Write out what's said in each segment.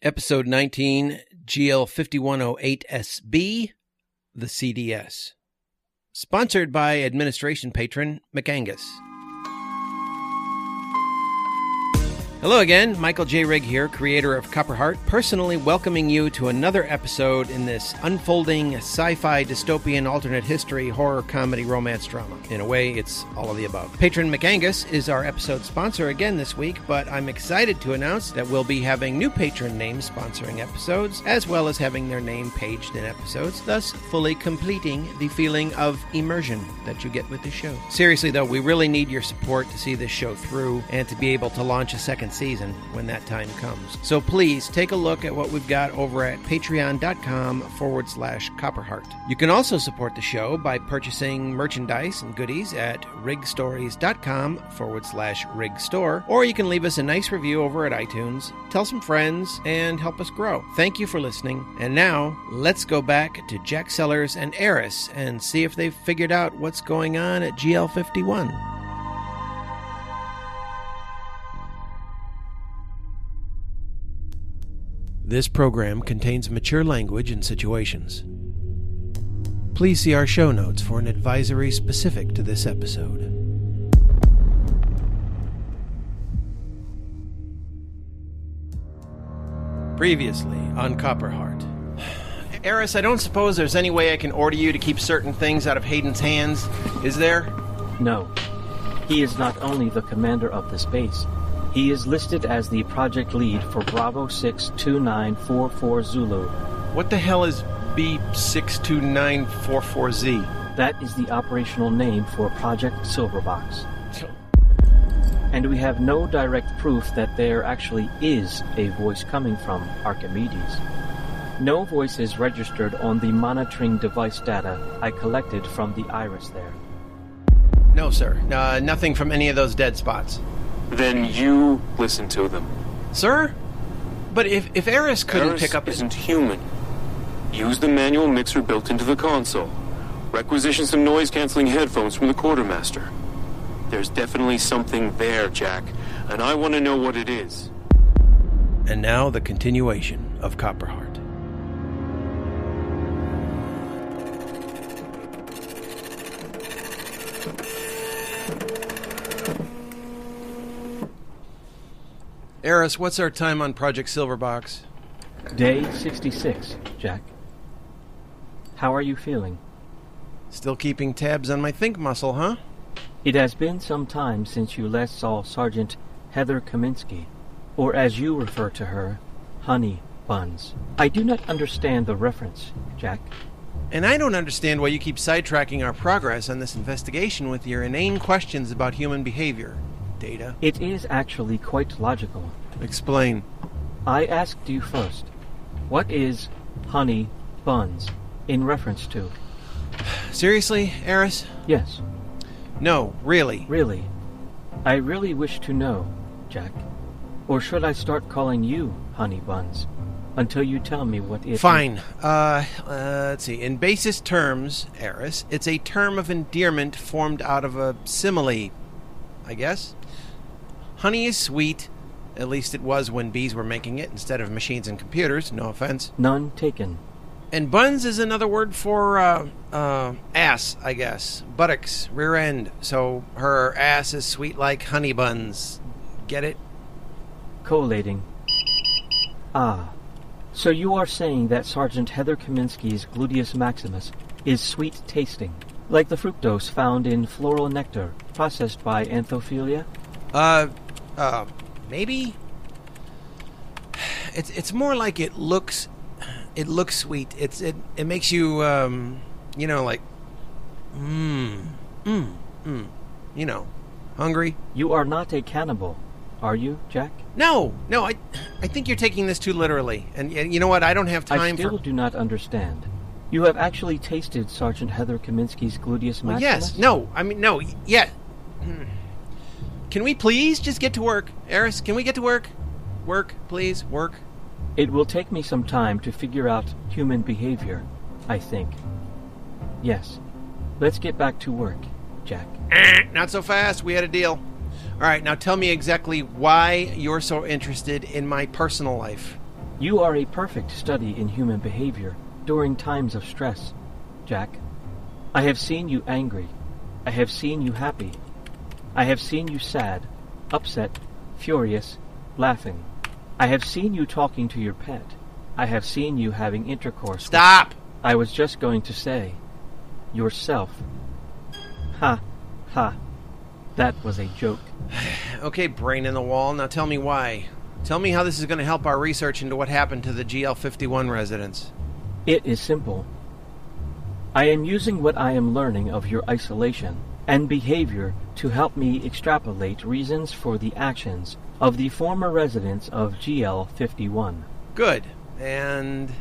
Episode 19, GL5108SB, the CDS. Sponsored by administration patron McAngus. Hello again, Michael J. Rigg here, creator of Copperheart, personally welcoming you to another episode in this unfolding sci-fi dystopian alternate history horror comedy romance drama. In a way, it's all of the above. Patron McAngus is our episode sponsor again this week, but I'm excited to announce that we'll be having new patron names sponsoring episodes, as well as having their name paged in episodes, thus fully completing the feeling of immersion that you get with the show. Seriously though, we really need your support to see this show through and to be able to launch a second season when that time comes. So please take a look at what we've got over at patreon.com/copperheart. You can also support the show by purchasing merchandise and goodies at rigstories.com/rigstore, or you can leave us a nice review over at iTunes, tell some friends, and help us grow. Thank you for listening. And now, let's go back to Jack Sellers and Eris and see if they've figured out what's going on at GL51. This program contains mature language and situations. Please see our show notes for an advisory specific to this episode. Previously on Copperheart. Eris, I don't suppose there's any way I can order you to keep certain things out of Hayden's hands, is there? No. He is not only the commander of this base, he is listed as the project lead for Bravo 62944 Zulu. What the hell is B62944Z? That is the operational name for Project Silverbox. And we have no direct proof that there actually is a voice coming from Archimedes. No voice is registered on the monitoring device data I collected from the iris there. No, sir. Nothing from any of those dead spots. Then you listen to them. Sir? But if Eris couldn't pick up... Eris isn't human. Use the manual mixer built into the console. Requisition some noise-canceling headphones from the quartermaster. There's definitely something there, Jack, and I want to know what it is. And now the continuation of Copperheart. Eris, what's our time on Project Silverbox? Day 66, Jack. How are you feeling? Still keeping tabs on my think muscle, huh? It has been some time since you last saw Sergeant Heather Kaminsky, or as you refer to her, Honey Buns. I do not understand the reference, Jack. And I don't understand why you keep sidetracking our progress on this investigation with your inane questions about human behavior. Data. It is actually quite logical. Explain. I asked you first, what is Honey Buns in reference to? Seriously, Eris? Yes. No, really. Really? I really wish to know, Jack. Or should I start calling you Honey Buns until you tell me what it is? Fine. Let's see. In basest terms, Eris, it's a term of endearment formed out of a simile, I guess. Honey is sweet, at least it was when bees were making it instead of machines and computers, no offense. None taken. And buns is another word for, ass, I guess. Buttocks, rear end. So her ass is sweet like honey buns. Get it? Collating. Ah. So you are saying that Sergeant Heather Kaminsky's gluteus maximus is sweet tasting, like the fructose found in floral nectar processed by Anthophilia? Maybe? It's more like it looks sweet. It makes you, like, hungry. You are not a cannibal, are you, Jack? No, I think you're taking this too literally. And you know what, I don't have time I still do not understand. You have actually tasted Sergeant Heather Kaminsky's gluteus maximus? Yes, no, yeah. Can we please just get to work? Eris, can we get to work? Work, please, work. It will take me some time to figure out human behavior, I think. Yes. Let's get back to work, Jack. Not so fast. We had a deal. All right, now tell me exactly why you're so interested in my personal life. You are a perfect study in human behavior during times of stress, Jack. I have seen you angry. I have seen you happy. I have seen you sad, upset, furious, laughing. I have seen you talking to your pet. I have seen you having intercourse. Stop! I was just going to say, yourself. Ha, ha. That was a joke. Okay, brain in the wall, now tell me why. Tell me how this is going to help our research into what happened to the GL51 residents. It is simple. I am using what I am learning of your isolation and behavior to help me extrapolate reasons for the actions of the former residents of GL51. Good. And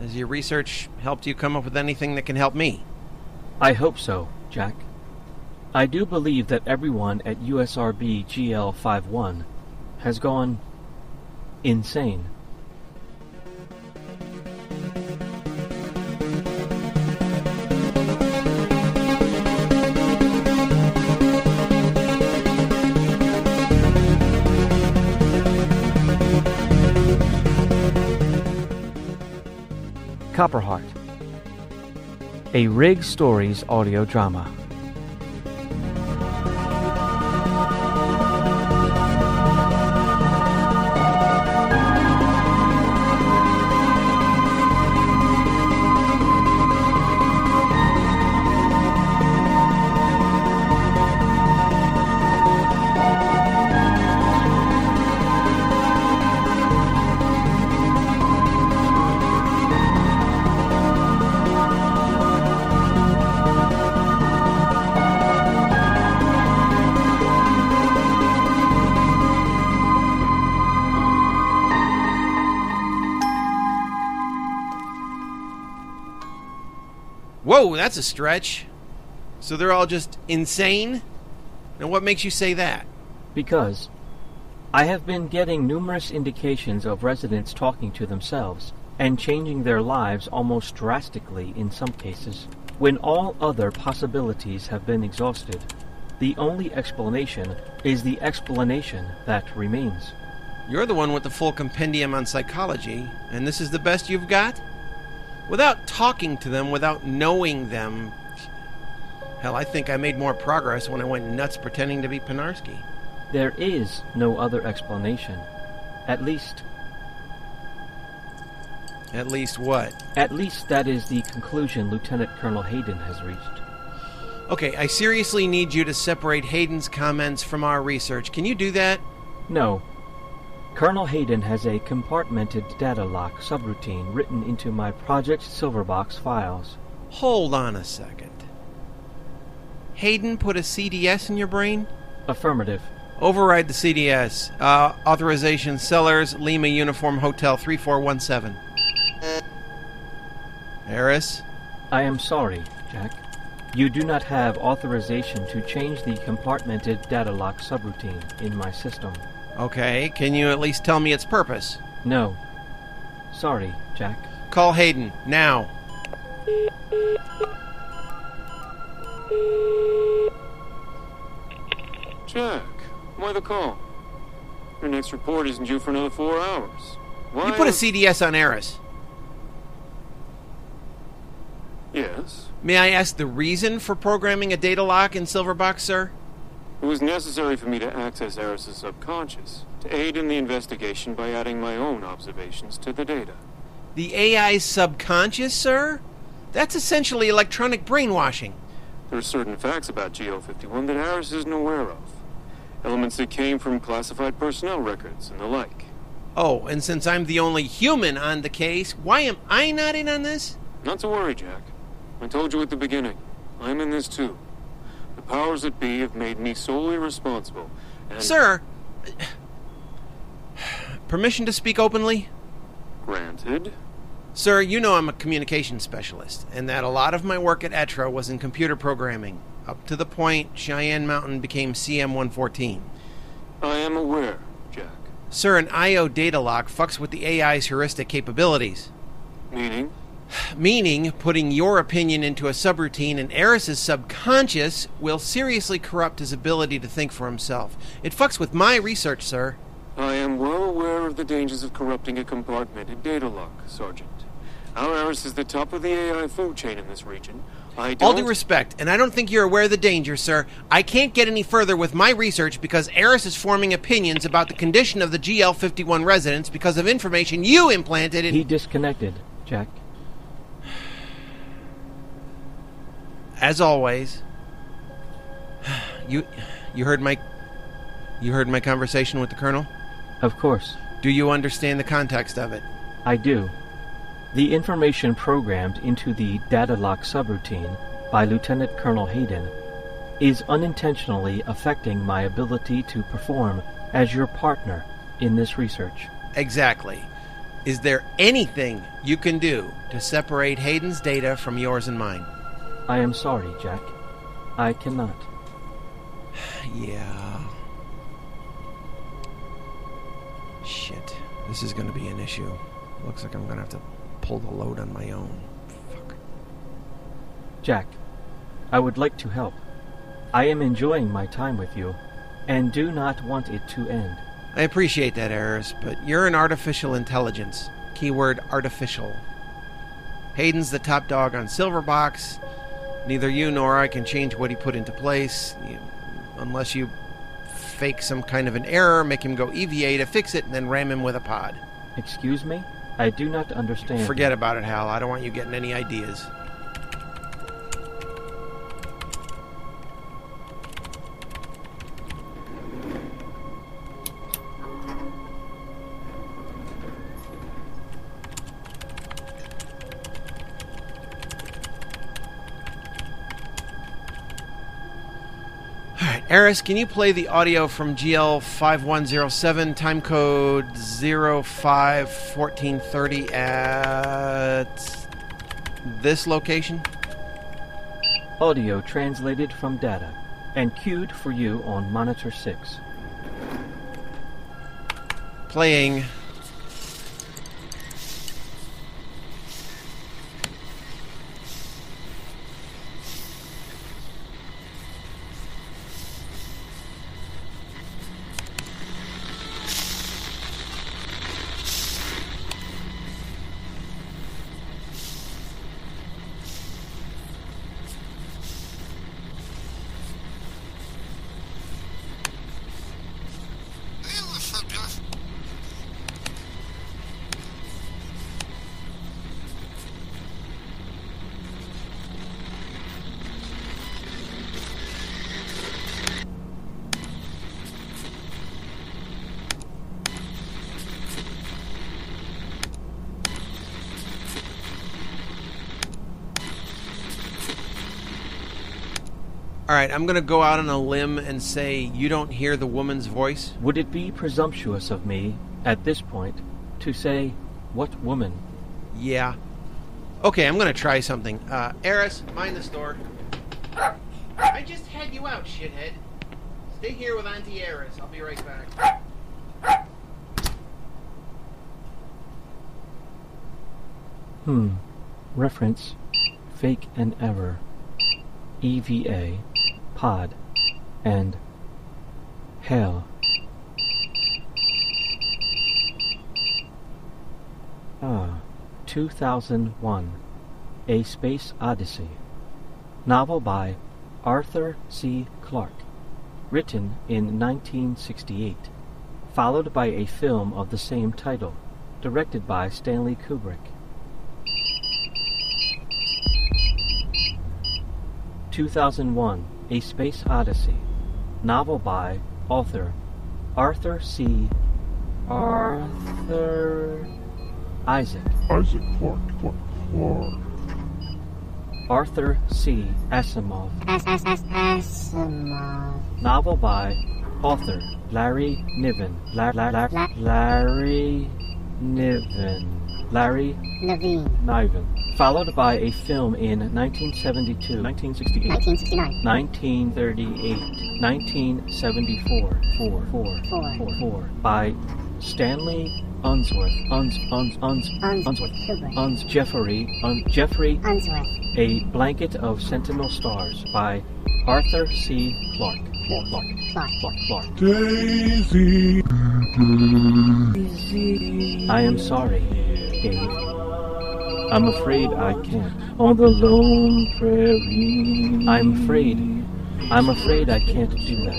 has your research helped you come up with anything that can help me? I hope so, Jack. I do believe that everyone at USRB GL51 has gone insane. Copperheart, a Rig Stories audio drama. Whoa, that's a stretch. So they're all just insane? Now what makes you say that? Because I have been getting numerous indications of residents talking to themselves and changing their lives almost drastically in some cases. When all other possibilities have been exhausted, the only explanation is the explanation that remains. You're the one with the full compendium on psychology, and this is the best you've got? Without talking to them, without knowing them... Hell, I think I made more progress when I went nuts pretending to be Penarski. There is no other explanation. At least what? At least that is the conclusion Lieutenant Colonel Hayden has reached. Okay, I seriously need you to separate Hayden's comments from our research. Can you do that? No. Colonel Hayden has a compartmented data lock subroutine written into my Project Silverbox files. Hold on a second. Hayden put a CDS in your brain? Affirmative. Override the CDS. Authorization Sellers, Lima Uniform Hotel 3417. Eris? I am sorry, Jack. You do not have authorization to change the compartmented data lock subroutine in my system. Okay, can you at least tell me its purpose? No. Sorry, Jack. Call Hayden, now. Jack, why the call? Your next report isn't due for another 4 hours. Why? You put a CDS on Eris. Yes. May I ask the reason for programming a data lock in Silverbox, sir? It was necessary for me to access Eris's subconscious, to aid in the investigation by adding my own observations to the data. The AI's subconscious, sir? That's essentially electronic brainwashing. There are certain facts about GL51 that Eris isn't aware of. Elements that came from classified personnel records and the like. Oh, and since I'm the only human on the case, why am I not in on this? Not to worry, Jack. I told you at the beginning. I'm in this too. The powers that be have made me solely responsible, and... Sir! Permission to speak openly? Granted. Sir, you know I'm a communications specialist, and that a lot of my work at ETRA was in computer programming, up to the point Cheyenne Mountain became CM-114. I am aware, Jack. Sir, an I.O. data lock fucks with the AI's heuristic capabilities. Meaning? Meaning, putting your opinion into a subroutine in Eris's subconscious will seriously corrupt his ability to think for himself. It fucks with my research, sir. I am well aware of the dangers of corrupting a compartmented data lock, Sergeant. Our Eris is the top of the AI food chain in this region. All due respect, and I don't think you're aware of the danger, sir. I can't get any further with my research because Eris is forming opinions about the condition of the GL51 residents because of information you implanted in... He disconnected, Jack. As always, you heard my conversation with the Colonel? Of course. Do you understand the context of it? I do. The information programmed into the data lock subroutine by Lieutenant Colonel Hayden is unintentionally affecting my ability to perform as your partner in this research. Exactly. Is there anything you can do to separate Hayden's data from yours and mine? I am sorry, Jack. I cannot. Yeah. Shit. This is going to be an issue. Looks like I'm going to have to pull the load on my own. Fuck. Jack, I would like to help. I am enjoying my time with you, and do not want it to end. I appreciate that, Eris, but you're an artificial intelligence. Keyword artificial. Hayden's the top dog on Silverbox. Neither you nor I can change what he put into place, unless you fake some kind of an error, make him go EVA to fix it, and then ram him with a pod. Excuse me? I do not understand. Forget about it, Hal. I don't want you getting any ideas. Eris, can you play the audio from GL5107, time code 051430 at this location? Audio translated from data and queued for you on monitor 6. Playing. Alright, I'm going to go out on a limb and say you don't hear the woman's voice. Would it be presumptuous of me, at this point, to say, what woman? Yeah. Okay, I'm going to try something. Eris, mind the store. I just had you out, shithead. Stay here with Auntie Eris. I'll be right back. Reference, fake and error, EVA, pod, and hell. 2001, A Space Odyssey. Novel by Arthur C. Clarke, written in 1968, followed by a film of the same title, directed by Stanley Kubrick. 2001, A Space Odyssey. Novel by author Arthur Isaac Clarke. Arthur C. Asimov. Novel by author Larry Niven. Larry Niven. Followed by a film in 1972, 1968, 1969, 1938, 1974, by Stanley Unsworth, Jeffrey Unsworth. A Blanket of Sentinel Stars by Arthur C. Clarke. Daisy. I am sorry, Dave. I'm afraid I can't. On the lone prairie. I'm afraid I can't do that.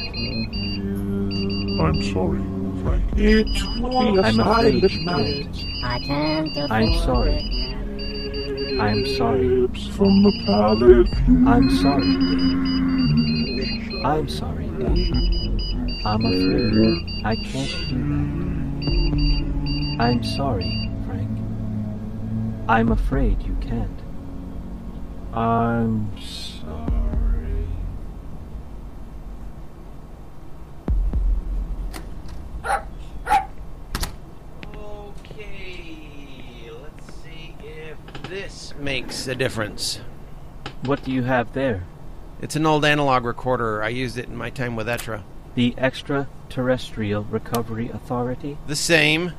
I'm sorry, Frank. It's I'm afraid you night. can't. I'm sorry. I'm sorry. Lips from the palate. I'm sorry, Dave. I'm sorry, Dave. I'm afraid I can't do that. I'm sorry, Frank. I'm afraid you can't. I'm sorry. Okay, let's see if this makes a difference. What do you have there? It's an old analog recorder. I used it in my time with Etra. The Extraterrestrial Recovery Authority? The same.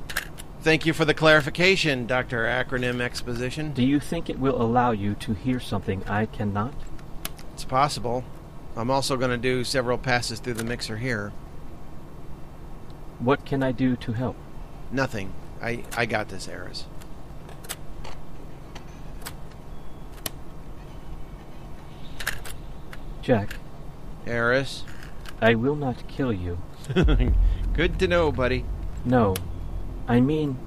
Thank you for the clarification, Dr. Acronym Exposition. Do you think it will allow you to hear something I cannot? It's possible. I'm also going to do several passes through the mixer here. What can I do to help? Nothing. I got this, Eris. Jack, Eris? I will not kill you. Good to know, buddy. No. I mean,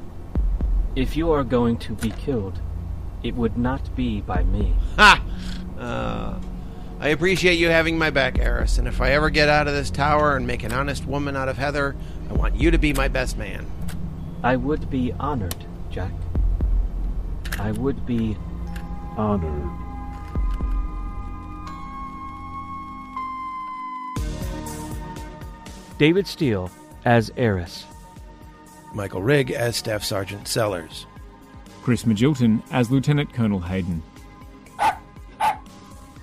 if you are going to be killed, it would not be by me. Ha! I appreciate you having my back, Eris, and if I ever get out of this tower and make an honest woman out of Heather, I want you to be my best man. I would be honored, Jack. I would be Honored. David Steele as Eris. Michael Rigg as Staff Sergeant Sellers. Chris Magilton as Lieutenant Colonel Hayden.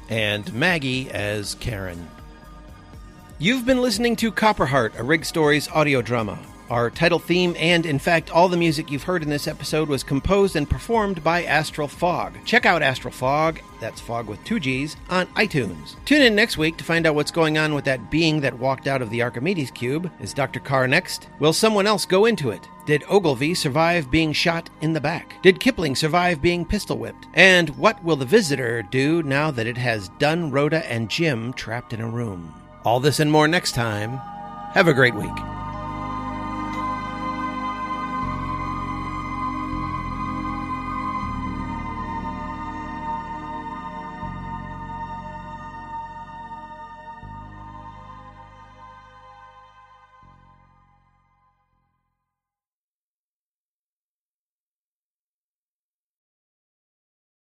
And Maggie as Karen. You've been listening to Copperheart, a Rigg Stories audio drama. Our title theme and, in fact, all the music you've heard in this episode was composed and performed by Astral Fogg. Check out Astral Fogg, that's Fogg with 2 G's, on iTunes. Tune in next week to find out what's going on with that being that walked out of the Archimedes Cube. Is Dr. Carr next? Will someone else go into it? Did Ogilvy survive being shot in the back? Did Kipling survive being pistol-whipped? And what will the Visitor do now that it has Dunn, Rhoda, and Jim trapped in a room? All this and more next time. Have a great week.